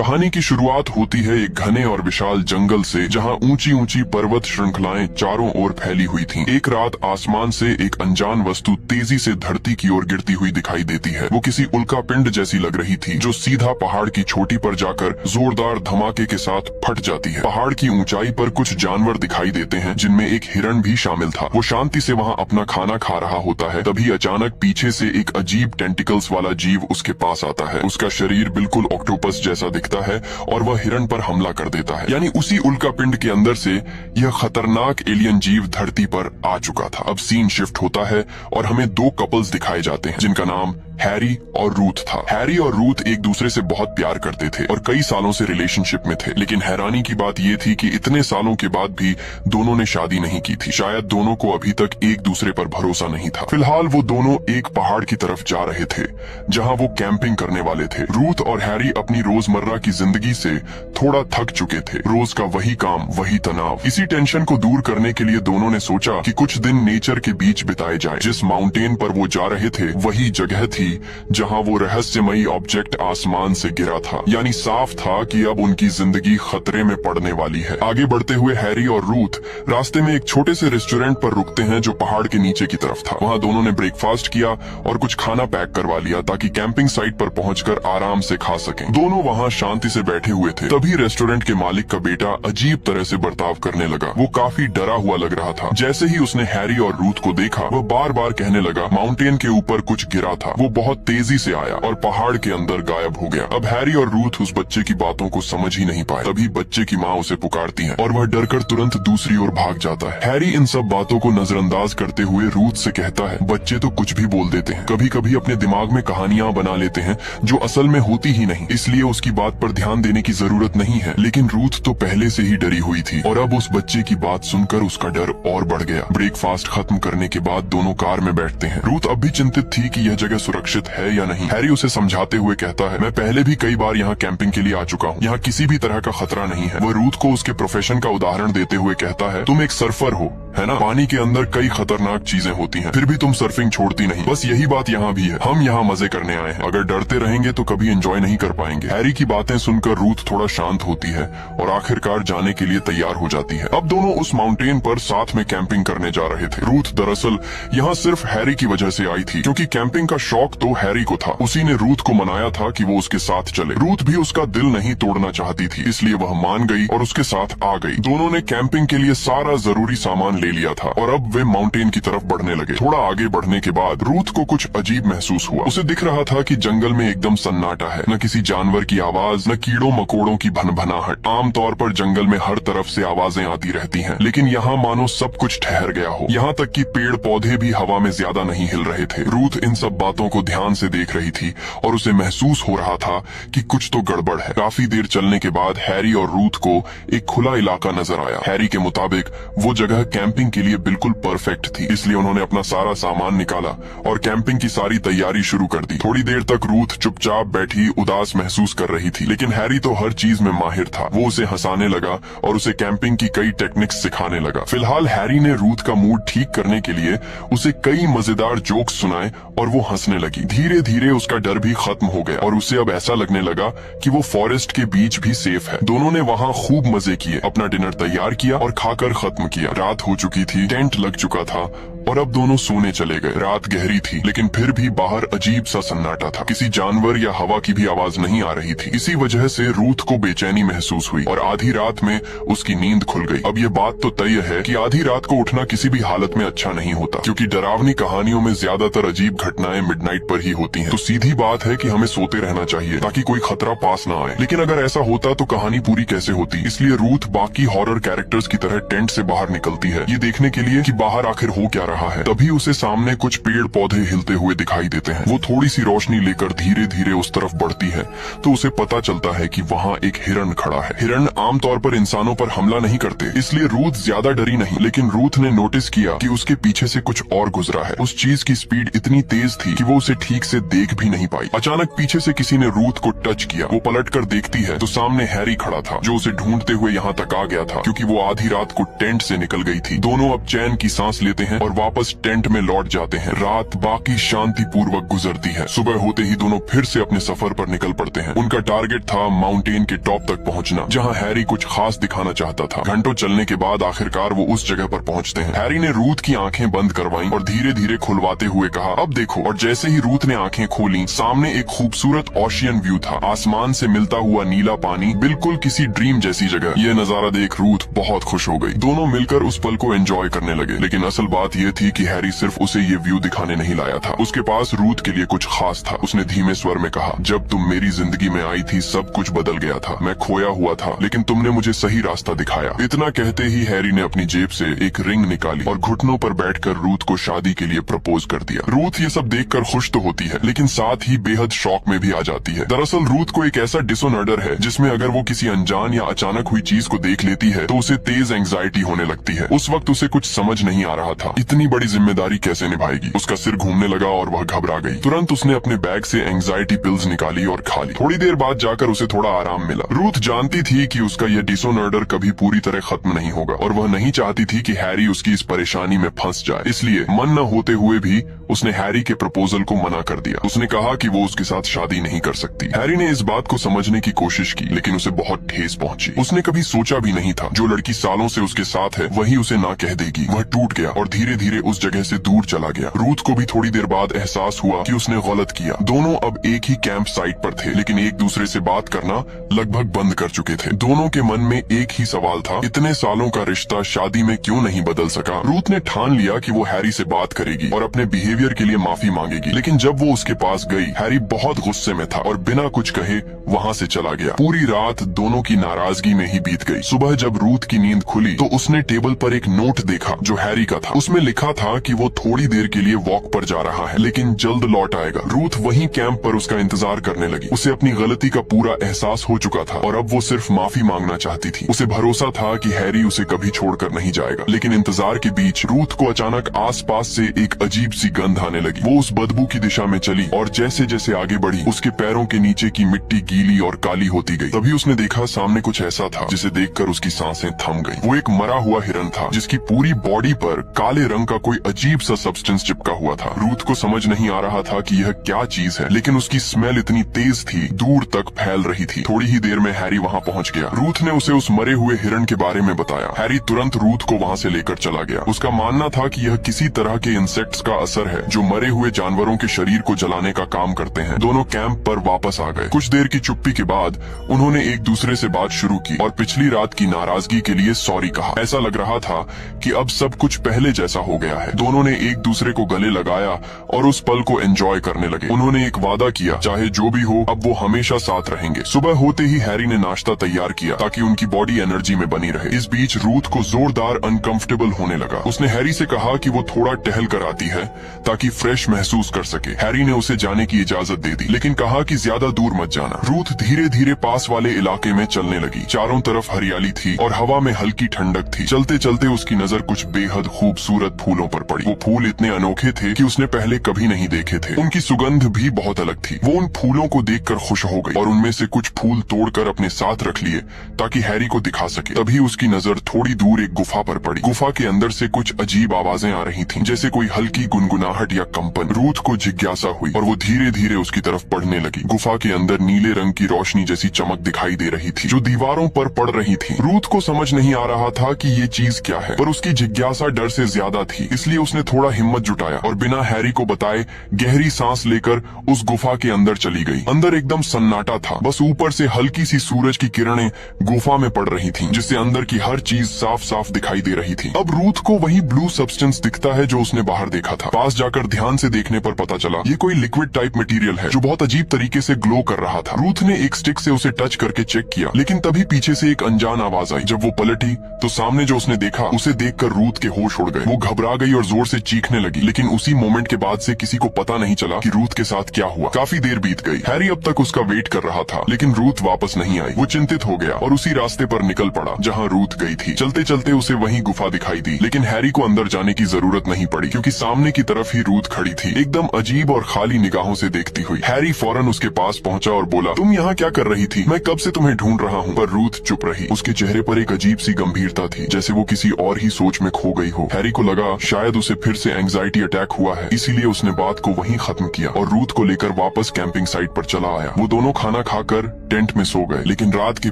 कहानी की शुरुआत होती है एक घने और विशाल जंगल से, जहां ऊंची ऊंची पर्वत श्रृंखलाएं चारों ओर फैली हुई थीं। एक रात आसमान से एक अनजान वस्तु तेजी से धरती की ओर गिरती हुई दिखाई देती है। वो किसी उल्कापिंड जैसी लग रही थी, जो सीधा पहाड़ की चोटी पर जाकर जोरदार धमाके के साथ फट जाती है। पहाड़ की ऊंचाई पर कुछ जानवर दिखाई देते हैं, जिनमें एक हिरण भी शामिल था। वो शांति से वहाँ अपना खाना खा रहा होता है। तभी अचानक पीछे से एक अजीब टेंटिकल्स वाला जीव उसके पास आता है। उसका शरीर बिल्कुल ऑक्टोपस जैसा दिखता है और वह हिरण पर हमला कर देता है। यानी उसी उल्कापिंड के अंदर से यह खतरनाक एलियन जीव धरती पर आ चुका था। अब सीन शिफ्ट होता है और हमें दो कपल्स दिखाए जाते हैं, जिनका नाम हैरी और रूथ था। हैरी और रूथ एक दूसरे से बहुत प्यार करते थे और कई सालों से रिलेशनशिप में थे, लेकिन हैरानी की बात ये थी कि इतने सालों के बाद भी दोनों ने शादी नहीं की थी। शायद दोनों को अभी तक एक दूसरे पर भरोसा नहीं था। फिलहाल वो दोनों एक पहाड़ की तरफ जा रहे थे, जहां वो कैंपिंग करने वाले थे। रूथ और हैरी अपनी रोजमर्रा की जिंदगी से थोड़ा थक चुके थे। रोज का वही काम, वही तनाव। इसी टेंशन को दूर करने के लिए दोनों ने सोचा कि कुछ दिन नेचर के बीच बिताए जाए। जिस माउंटेन पर वो जा रहे थे वही जगह थी जहां वो रहस्यमयी ऑब्जेक्ट आसमान से गिरा था। यानी साफ था कि अब उनकी जिंदगी खतरे में पड़ने वाली है। आगे बढ़ते हुए हैरी और रूथ रास्ते में एक छोटे से रेस्टोरेंट पर रुकते हैं, जो पहाड़ के नीचे की तरफ था। वहां दोनों ने ब्रेकफास्ट किया और कुछ खाना पैक करवा लिया, ताकि कैंपिंग साइट पर पहुंचकर आराम से खा सकें। दोनों वहां शांति से बैठे हुए थे। तभी रेस्टोरेंट के मालिक का बेटा अजीब तरह से बर्ताव करने लगा। वो काफी डरा हुआ लग रहा था। जैसे ही उसने हैरी और रूथ को देखा, वह बार बार कहने लगा माउंटेन के ऊपर कुछ गिरा था। वो बहुत तेजी से आया और पहाड़ के अंदर गायब हो गया। अब हैरी और रूथ उस बच्चे की बातों को समझ ही नहीं पाए। तभी बच्चे की माँ उसे पुकारती है और वह डरकर तुरंत दूसरी ओर भाग जाता है। हैरी इन सब बातों को नजरअंदाज करते हुए रूथ से कहता है, बच्चे तो कुछ भी बोल देते हैं, कभी कभी अपने दिमाग में कहानियां बना लेते हैं जो असल में होती ही नहीं, इसलिए उसकी बात पर ध्यान देने की जरूरत नहीं है। लेकिन रूथ तो पहले से ही डरी हुई थी और अब उस बच्चे की बात सुनकर उसका डर और बढ़ गया। ब्रेकफास्ट खत्म करने के बाद दोनों कार में बैठते हैं। रूथ अब भी चिंतित थी कि यह जगह सुरक्षित है या नहीं। हैरी उसे समझाते हुए कहता है, मैं पहले भी कई बार यहाँ कैंपिंग के लिए आ चुका हूँ, यहाँ किसी भी तरह का खतरा नहीं है। वह रूथ को उसके प्रोफेशन का उदाहरण देते हुए कहता है, तुम एक सर्फर हो, है ना? पानी के अंदर कई खतरनाक चीजें होती हैं, फिर भी तुम सर्फिंग छोड़ती नहीं। बस यही बात यहाँ भी है। हम यहाँ मजे करने आए हैं, अगर डरते रहेंगे तो कभी एंजॉय नहीं कर पाएंगे। हैरी की बातें सुनकर रूथ थोड़ा शांत होती है और आखिरकार जाने के लिए तैयार हो जाती है। अब दोनों उस माउंटेन पर साथ में कैंपिंग करने जा रहे थे। रूथ दरअसल यहाँ सिर्फ हैरी की वजह से आई थी, क्योंकि कैंपिंग का शौक तो हैरी को था। उसी ने रूथ को मनाया था कि वो उसके साथ चले। रूथ भी उसका दिल नहीं तोड़ना चाहती थी, इसलिए वह मान गई और उसके साथ आ गई। दोनों ने कैंपिंग के लिए सारा जरूरी सामान ले लिया था और अब वे माउंटेन की तरफ बढ़ने लगे। थोड़ा आगे बढ़ने के बाद रूथ को कुछ अजीब महसूस हुआ। उसे दिख रहा था कि जंगल में एकदम सन्नाटा है, न किसी जानवर की आवाज, न कीड़ों मकोड़ों की भनभनाहट। आमतौर पर जंगल में हर तरफ से आवाजें आती रहती हैं, लेकिन यहाँ मानो सब कुछ ठहर गया हो। यहाँ तक कि पेड़ पौधे भी हवा में ज्यादा नहीं हिल रहे थे। रूथ इन सब बातों को ध्यान से देख रही थी और उसे महसूस हो रहा था कि कुछ तो गड़बड़ है। काफी देर चलने के बाद हैरी और रूथ को एक खुला इलाका नजर आया। हैरी के मुताबिक वो जगह कैंपिंग के लिए बिल्कुल परफेक्ट थी, इसलिए उन्होंने अपना सारा सामान निकाला और कैंपिंग की सारी तैयारी शुरू कर दी। थोड़ी देर तक रूथ चुपचाप बैठी उदास महसूस कर रही थी, लेकिन हैरी तो हर चीज में माहिर था। वो उसे हंसाने लगा और उसे कैंपिंग की कई टेक्निक्स सिखाने लगा। फिलहाल हैरी ने रूथ का मूड ठीक करने के लिए उसे कई मजेदार जोक्स सुनाए और वो हंसने लगी। धीरे धीरे उसका डर भी खत्म हो गया और उसे अब ऐसा लगने लगा कि वो फॉरेस्ट के बीच भी सेफ है। दोनों ने वहाँ खूब मजे किए, अपना डिनर तैयार किया और खाकर खत्म किया। रात हो चुकी थी, टेंट लग चुका था और अब दोनों सोने चले गए। रात गहरी थी, लेकिन फिर भी बाहर अजीब सा सन्नाटा था। किसी जानवर या हवा की भी आवाज नहीं आ रही थी। इसी वजह से रूथ को बेचैनी महसूस हुई और आधी रात में उसकी नींद खुल गई। अब ये बात तो तय है कि आधी रात को उठना किसी भी हालत में अच्छा नहीं होता, क्योंकि डरावनी कहानियों में ज्यादातर अजीब घटनाएं मिडनाइट पर ही होती हैं। तो सीधी बात है कि हमें सोते रहना चाहिए ताकि कोई खतरा पास ना आए। लेकिन अगर ऐसा होता तो कहानी पूरी कैसे होती? इसलिए रूथ बाकी हॉरर कैरेक्टर्स की तरह टेंट से बाहर निकलती है, ये देखने के लिए कि बाहर आखिर हो क्या रहा है। तभी उसे सामने कुछ पेड़ पौधे हिलते हुए दिखाई देते हैं। वो थोड़ी सी रोशनी लेकर धीरे धीरे उस तरफ बढ़ती है तो उसे पता चलता है कि वहाँ एक हिरण खड़ा है। हिरण आमतौर पर इंसानों पर हमला नहीं करते, इसलिए रूथ ज्यादा डरी नहीं। लेकिन रूथ ने नोटिस किया कि उसके पीछे से कुछ और गुजरा है। उस चीज की स्पीड इतनी तेज थी कि वो उसे ठीक से देख भी नहीं पाई। अचानक पीछे से किसी ने रूथ को टच किया। वो पलट कर देखती है तो सामने हैरी खड़ा था, जो उसे ढूंढते हुए यहाँ तक आ गया था, क्योंकि वो आधी रात को टेंट से निकल गई थी। दोनों अब चैन की सांस लेते हैं और वापस टेंट में लौट जाते हैं। रात बाकी शांतिपूर्वक गुजरती है। सुबह होते ही दोनों फिर से अपने सफर पर निकल पड़ते हैं। उनका टारगेट था माउंटेन के टॉप तक पहुंचना, जहां हैरी कुछ खास दिखाना चाहता था। घंटों चलने के बाद आखिरकार वो उस जगह पर पहुंचते हैं। हैरी ने रूथ की आंखें बंद करवाई और धीरे धीरे खुलवाते हुए कहा, अब देखो। और जैसे ही रूथ ने आंखें खोली, सामने एक खूबसूरत ओशियन व्यू था। आसमान से मिलता हुआ नीला पानी, बिल्कुल किसी ड्रीम जैसी जगह। यह नजारा देख रूथ बहुत खुश हो गई। दोनों मिलकर उस पल को एंजॉय करने लगे। लेकिन असल बात यह थी कि हैरी सिर्फ उसे ये व्यू दिखाने नहीं लाया था। उसके पास रूथ के लिए कुछ खास था। उसने धीमे स्वर में कहा, जब तुम मेरी जिंदगी में आई थी सब कुछ बदल गया था। मैं खोया हुआ था, लेकिन तुमने मुझे सही रास्ता दिखाया। इतना कहते ही हैरी ने अपनी जेब से एक रिंग निकाली और घुटनों पर बैठकर रूथ को शादी के लिए प्रपोज कर दिया। रूथ ये सब देखकर खुश तो होती है, लेकिन साथ ही बेहद शौक में भी आ जाती है। दरअसल रूथ को एक ऐसा डिसऑर्डर है जिसमें अगर वो किसी अनजान या अचानक हुई चीज को देख लेती है तो उसे तेज एंग्जाइटी होने लगती है। उस वक्त उसे कुछ समझ नहीं आ रहा था, इतनी बड़ी जिम्मेदारी कैसे निभाएगी। उसका सिर घूमने लगा और वह घबरा गई। तुरंत उसने अपने बैग से एंग्जाइटी पिल्स निकाली और खा ली। थोड़ी देर बाद जाकर उसे थोड़ा आराम मिला। रूथ जानती थी कि उसका यह डिसऑर्डर कभी पूरी तरह खत्म नहीं होगा और वह नहीं चाहती थी कि हैरी उसकी इस परेशानी में फंस जाए। इसलिए मन न होते हुए भी उसने हैरी के प्रपोजल को मना कर दिया। उसने कहा कि वो उसके साथ शादी नहीं कर सकती। हैरी ने इस बात को समझने की कोशिश की, लेकिन उसे बहुत ठेस पहुंची। उसने कभी सोचा भी नहीं था जो लड़की सालों से उसके साथ है वही उसे ना कह देगी। वह टूट गया और धीरे धीरे उस जगह से दूर चला गया। रूथ को भी थोड़ी देर बाद एहसास हुआ कि उसने गलत किया। दोनों अब एक ही कैंप साइट पर थे, लेकिन एक दूसरे से बात करना लगभग बंद कर चुके थे। दोनों के मन में एक ही सवाल था, इतने सालों का रिश्ता शादी में क्यों नहीं बदल सका। रूथ ने ठान लिया कि वो हैरी से बात करेगी और अपने बिहेवियर के लिए माफी मांगेगी। लेकिन जब वो उसके पास गई, हैरी बहुत गुस्से में था और बिना कुछ कहे वहाँ से चला गया। पूरी रात दोनों की नाराजगी में ही बीत गई। सुबह जब रूथ की नींद खुली तो उसने टेबल पर एक नोट देखा जो हैरी का था। उसमें लिखा था कि वो थोड़ी देर के लिए वॉक पर जा रहा है, लेकिन जल्द लौट आएगा। रूथ वहीं कैंप पर उसका इंतजार करने लगी। उसे अपनी गलती का पूरा एहसास हो चुका था और अब वो सिर्फ माफी मांगना चाहती थी। उसे भरोसा था कि हैरी उसे कभी छोड़कर नहीं जाएगा। लेकिन इंतजार के बीच रूथ को अचानक आसपास से एक अजीब सी गंध आने लगी। वो उस बदबू की दिशा में चली और जैसे जैसे आगे बढ़ी उसके पैरों के नीचे की मिट्टी गीली और काली होती गई। तभी उसने देखा सामने कुछ ऐसा था जिसे देखकर उसकी सांसें थम गई। वो एक मरा हुआ हिरन था जिसकी पूरी बॉडी पर काले रंग का कोई अजीब सा सब्सटेंस चिपका हुआ था। रूथ को समझ नहीं आ रहा था कि यह क्या चीज है, लेकिन उसकी स्मेल इतनी तेज थी, दूर तक फैल रही थी। थोड़ी ही देर में हैरी वहाँ पहुँच गया। रूथ ने उसे उस मरे हुए हिरन के बारे में बताया। हैरी तुरंत रूथ को वहाँ से लेकर चला गया। उसका मानना था कि यह किसी तरह के इंसेक्ट्स का असर है जो मरे हुए जानवरों के शरीर को जलाने का काम करते हैं। दोनों कैंप पर वापस आ गए। कुछ देर की चुप्पी के बाद उन्होंने एक दूसरे से बात शुरू की और पिछली रात की नाराजगी के लिए सॉरी कहा। ऐसा लग रहा था कि अब सब कुछ पहले जैसा हो गया है। दोनों ने एक दूसरे को गले लगाया और उस पल को एंजॉय करने लगे। उन्होंने एक वादा किया, चाहे जो भी हो अब वो हमेशा साथ रहेंगे। सुबह होते ही हैरी ने नाश्ता तैयार किया ताकि उनकी बॉडी एनर्जी में बनी रहे। इस बीच रूथ को जोरदार अनकंफर्टेबल होने लगा। उसने हैरी से कहा कि वो थोड़ा टहल कर आती है ताकि फ्रेश महसूस कर सके। हैरी ने उसे जाने की इजाजत दे दी, लेकिन कहा कि ज्यादा दूर मत जाना। रूथ धीरे धीरे पास वाले इलाके में चलने लगी। चारों तरफ हरियाली थी और हवा में हल्की ठंडक थी। चलते चलते उसकी नजर कुछ बेहद खूबसूरत फूलों पर पड़ी। वो फूल इतने अनोखे थे कि उसने पहले कभी नहीं देखे थे। उनकी सुगंध भी बहुत अलग थी। वो उन फूलों को देखकर खुश हो गई और उनमें से कुछ फूल तोड़कर अपने साथ रख लिए ताकि हैरी को दिखा सके। तभी उसकी नजर थोड़ी दूर एक गुफा पर पड़ी। गुफा के अंदर से कुछ अजीब आवाजें आ रही थीं, जैसे कोई हल्की गुनगुनाहट या कंपन। रूथ को जिज्ञासा हुई और वो धीरे धीरे उसकी तरफ बढ़ने लगी। गुफा के अंदर नीले रंग की रोशनी जैसी चमक दिखाई दे रही थी जो दीवारों पर पड़ रही थी। रूथ को समझ नहीं आ रहा था कि ये चीज क्या है, पर उसकी जिज्ञासा डर से ज्यादा थी। इसलिए उसने थोड़ा हिम्मत जुटाया और बिना हैरी को बताए गहरी सांस लेकर उस गुफा के अंदर चली गई। अंदर एकदम सन्नाटा था। बस ऊपर से हल्की सी सूरज की किरणें गुफा में पड़ रही थीं, जिससे अंदर की हर चीज साफ साफ दिखाई दे रही थी। अब रूथ को वही ब्लू सब्सटेंस दिखता है जो उसने बाहर देखा था। पास जाकर ध्यान से देखने पर पता चला ये कोई लिक्विड टाइप मटेरियल है जो बहुत अजीब तरीके से ग्लो कर रहा था। रूथ ने एक स्टिक से उसे टच करके चेक किया, लेकिन तभी पीछे से एक अनजान आवाज आई। जब वो पलटी तो सामने जो उसने देखा उसे देखकर रूथ के होश उड़ गए। वो घबरा गई और जोर से चीखने लगी, लेकिन उसी मोमेंट के बाद से किसी को पता नहीं चला कि रूथ के साथ क्या हुआ। काफी देर बीत गई। हैरी अब तक उसका वेट कर रहा था, लेकिन रूथ वापस नहीं आई। वो चिंतित हो गया और उसी रास्ते पर निकल पड़ा जहाँ रूथ गई थी। चलते चलते उसे वही गुफा दिखाई दी, लेकिन हैरी को अंदर जाने की जरूरत नहीं पड़ी क्योंकि सामने की तरफ ही रूथ खड़ी थी, एकदम अजीब और खाली निगाहों से देखती हुई। हैरी फौरन उसके पास पहुंचा और बोला, तुम यहाँ क्या कर रही थी? मैं कब से तुम्हें ढूंढ रहा हूँ। पर रूथ चुप रही। उसके चेहरे पर एक अजीब सी गंभीरता थी, जैसे वो किसी और ही सोच में खो गई हो। हैरी को लगा लगा शायद उसे फिर से एंजाइटी अटैक हुआ है, इसीलिए उसने बात को वहीं खत्म किया और रूथ को लेकर वापस कैंपिंग साइट पर चला आया। वो दोनों खाना खाकर टेंट में सो गए, लेकिन रात के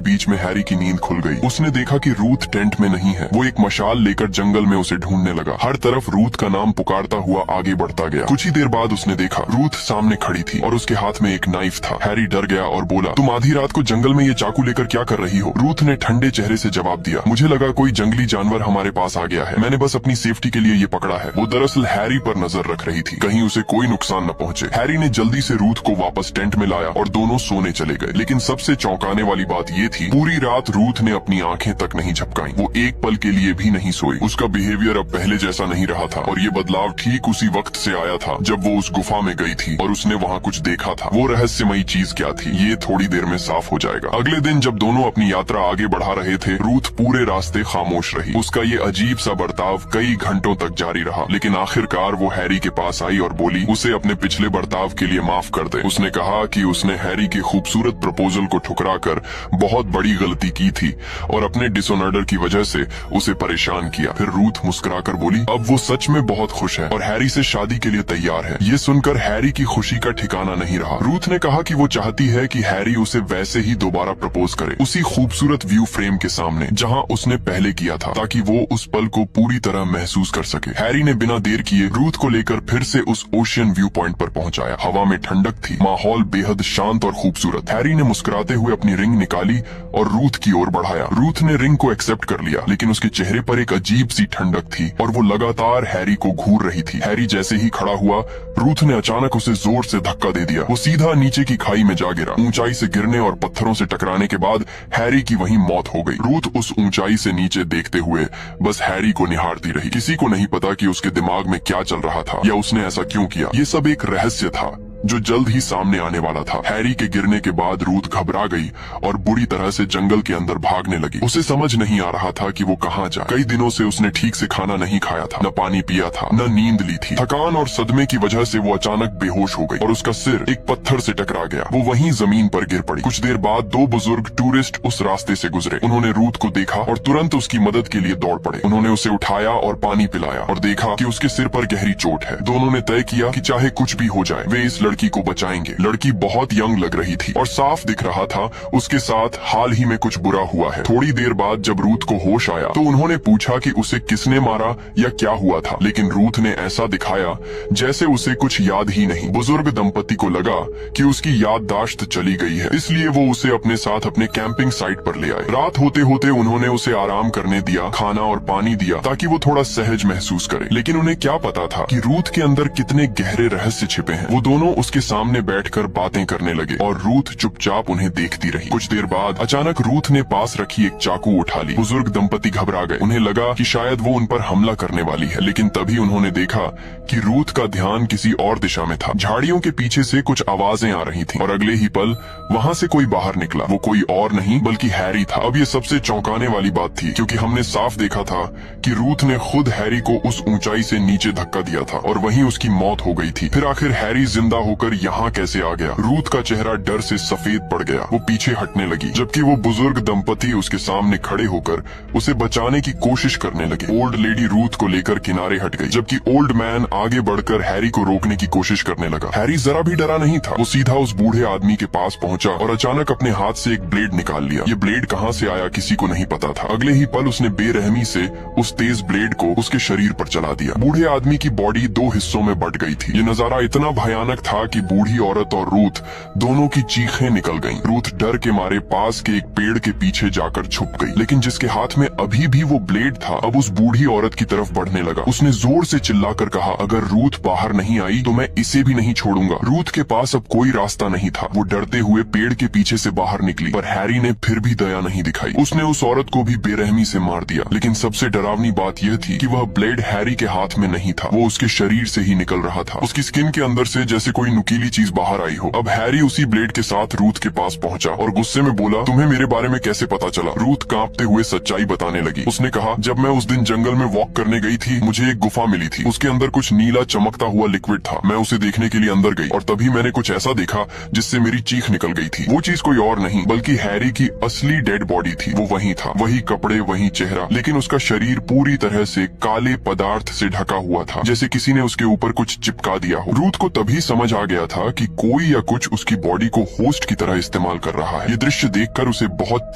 बीच में हैरी की नींद खुल गई। उसने देखा कि रूथ टेंट में नहीं है। वो एक मशाल लेकर जंगल में उसे ढूंढने लगा। हर तरफ रूथ का नाम पुकारता हुआ आगे बढ़ता गया। कुछ ही देर बाद उसने देखा रूथ सामने खड़ी थी और उसके हाथ में एक नाइफ था। हैरी डर गया और बोला, तुम आधी रात को जंगल में ये चाकू लेकर क्या कर रही हो? रूथ ने ठंडे चेहरे से जवाब दिया, मुझे लगा कोई जंगली जानवर हमारे पास आ गया है, मैंने बस अपनी सेफ्टी के लिए ये पकड़ा है। वो दरअसल हैरी पर नजर रख रही थी, कहीं उसे कोई नुकसान न पहुंचे। हैरी ने जल्दी से रूथ को वापस टेंट में लाया और दोनों सोने चले गए। लेकिन सबसे चौंकाने वाली बात ये थी, पूरी रात रूथ ने अपनी आंखें तक नहीं झपकाई। वो एक पल के लिए भी नहीं सोई। उसका बिहेवियर अब पहले जैसा नहीं रहा था और ये बदलाव ठीक उसी वक्त से आया था जब वो उस गुफा में गई थी और उसने वहाँ कुछ देखा था। वो रहस्यमयी चीज क्या थी, ये थोड़ी देर में साफ हो जाएगा। अगले दिन जब दोनों अपनी यात्रा आगे बढ़ा रहे थे, रूथ पूरे रास्ते खामोश रही। उसका ये अजीब सा बर्ताव कई घंटों तक जारी रहा, लेकिन आखिरकार वो हैरी के पास आई और बोली उसे अपने पिछले बर्ताव के लिए माफ कर दे। उसने कहा कि उसने हैरी के खूबसूरत प्रपोजल को ठुकराकर बहुत बड़ी गलती की थी और अपने डिसऑनर की वजह से उसे परेशान किया। फिर रूथ मुस्कुराकर बोली, अब वो सच में बहुत खुश है और हैरी से शादी के लिए तैयार है। ये सुनकर हैरी की खुशी का ठिकाना नहीं रहा। रूथ ने कहा कि वो चाहती है कि हैरी उसे वैसे ही दोबारा प्रपोज करे, उसी खूबसूरत व्यू फ्रेम के सामने जहां उसने पहले किया था, ताकि वो उस पल को पूरी तरह महसूस कर सके। हैरी ने बिना देर किए रूथ को लेकर फिर से उस ओशियन व्यू पॉइंट पर पहुंचाया। हवा में ठंडक थी, माहौल बेहद शांत और खूबसूरत। हैरी ने मुस्कुराते हुए अपनी रिंग निकाली और रूथ की ओर बढ़ाया। रूथ ने रिंग को एक्सेप्ट कर लिया, लेकिन उसके चेहरे पर एक अजीब सी ठंडक थी और वो लगातार हैरी को घूर रही थी। हैरी जैसे ही खड़ा हुआ, रूथ ने अचानक उसे जोर से धक्का दे दिया। वो सीधा नीचे की खाई में जा गिरा। ऊंचाई से गिरने और पत्थरों से टकराने के बाद हैरी की वहीं मौत हो गई। रूथ उस ऊंचाई से नीचे देखते हुए बस हैरी को निहारती रही। किसी को नहीं पता कि उसके दिमाग में क्या चल रहा था या उसने ऐसा क्यों किया। ये सब एक रहस्य था जो जल्द ही सामने आने वाला था। हैरी के गिरने के बाद रूथ घबरा गई और बुरी तरह से जंगल के अंदर भागने लगी। उसे समझ नहीं आ रहा था कि वो कहाँ जाए। कई दिनों से उसने ठीक से खाना नहीं खाया था, न पानी पिया था, न नींद ली थी। थकान और सदमे की वजह से वो अचानक बेहोश हो गई और उसका सिर एक पत्थर से टकरा गया। वो वहीं जमीन पर गिर पड़ी। कुछ देर बाद दो बुजुर्ग टूरिस्ट उस रास्ते से गुजरे। उन्होंने रूथ को देखा और तुरंत उसकी मदद के लिए दौड़ पड़े। उन्होंने उसे उठाया और पानी पिलाया और देखा कि उसके सिर पर गहरी चोट है। दोनों ने तय किया कि चाहे कुछ भी हो जाए, वे इस लड़की को बचाएंगे। लड़की बहुत यंग लग रही थी और साफ दिख रहा था उसके साथ हाल ही में कुछ बुरा हुआ है। थोड़ी देर बाद जब रूथ को होश आया तो उन्होंने पूछा कि उसे किसने मारा या क्या हुआ था, लेकिन रूथ ने ऐसा दिखाया जैसे उसे कुछ याद ही नहीं। बुजुर्ग दंपति को लगा कि उसकी याददाश्त चली गई है, इसलिए वो उसे अपने साथ अपने कैंपिंग साइट पर ले आए। रात होते होते उन्होंने उसे आराम करने दिया, खाना और पानी दिया ताकि वो थोड़ा सहज महसूस करे। लेकिन उन्हें क्या पता था कि रूथ के अंदर कितने गहरे रहस्य छिपे हैं। वो दोनों उसके सामने बैठकर बातें करने लगे और रूथ चुपचाप उन्हें देखती रही। कुछ देर बाद अचानक रूथ ने पास रखी एक चाकू उठा ली। बुजुर्ग दंपति घबरा गए। उन्हें लगा कि शायद वो उन पर हमला करने वाली है, लेकिन तभी उन्होंने देखा कि रूथ का ध्यान किसी और दिशा में था। झाड़ियों के पीछे से कुछ आवाजें आ रही थीं और अगले ही पल वहाँ से कोई बाहर निकला। वो कोई और नहीं बल्कि हैरी था। अब ये सबसे चौंकाने वाली बात थी, क्योंकि हमने साफ देखा था कि रूथ ने खुद हैरी को उस ऊंचाई से नीचे धक्का दिया था और वहीं उसकी मौत हो गई थी। फिर आखिर हैरी जिंदा होकर यहाँ कैसे आ गया? रूथ का चेहरा डर से सफेद पड़ गया। वो पीछे हटने लगी, जबकि वो बुजुर्ग दंपति उसके सामने खड़े होकर उसे बचाने की कोशिश करने लगे। ओल्ड लेडी रूथ को लेकर किनारे हट गई, जबकि ओल्ड मैन आगे बढ़कर हैरी को रोकने की कोशिश करने लगा। हैरी जरा भी डरा नहीं था। वो सीधा उस बूढ़े आदमी के पास पहुंचा और अचानक अपने हाथ से एक ब्लेड निकाल लिया। ये ब्लेड कहाँ से आया किसी को नहीं पता था। अगले ही पल उसने बेरहमी से उस तेज ब्लेड को उसके शरीर पर चला दिया। बूढ़े आदमी की बॉडी दो हिस्सों में बट गई थी। ये नजारा इतना भयानक था कि बूढ़ी औरत और रूथ दोनों की चीखें निकल गईं। रूथ डर के मारे पास के एक पेड़ के पीछे जाकर छुप गई, लेकिन जिसके हाथ में अभी भी वो ब्लेड था अब उस बूढ़ी औरत की तरफ बढ़ने लगा। उसने जोर से चिल्लाकर कहा, अगर रूथ बाहर नहीं आई तो मैं इसे भी नहीं छोड़ूंगा। रूथ के पास अब कोई रास्ता नहीं था। वो डरते हुए पेड़ के पीछे से बाहर निकली, पर हैरी ने फिर भी दया नहीं दिखाई। उसने उस औरत को भी बेरहमी से मार दिया। लेकिन सबसे डरावनी बात यह थी कि वह ब्लेड हैरी के हाथ में नहीं था, वो उसके शरीर से ही निकल रहा था। उसकी स्किन के अंदर से जैसे कोई कोई नुकीली चीज बाहर आई हो। अब हैरी उसी ब्लेड के साथ रूथ के पास पहुंचा और गुस्से में बोला, तुम्हें मेरे बारे में कैसे पता चला? रूथ कांपते हुए सच्चाई बताने लगी। उसने कहा, जब मैं उस दिन जंगल में वॉक करने गई थी, मुझे एक गुफा मिली थी। उसके अंदर कुछ नीला चमकता हुआ लिक्विड था। मैं उसे देखने के लिए अंदर गई और तभी मैंने कुछ ऐसा देखा जिससे मेरी चीख निकल गई थी। वो चीज कोई और नहीं बल्कि हैरी की असली डेड बॉडी थी। वो वही था, वही कपड़े, वही चेहरा, लेकिन उसका शरीर पूरी तरह से काले पदार्थ से ढका हुआ था, जैसे किसी ने उसके ऊपर कुछ चिपका दिया हो। रूथ को तभी समझ आ गया था कि कोई या कुछ उसकी बॉडी को होस्ट की तरह इस्तेमाल कर रहा है। ये दृश्य देखकर उसे बहुत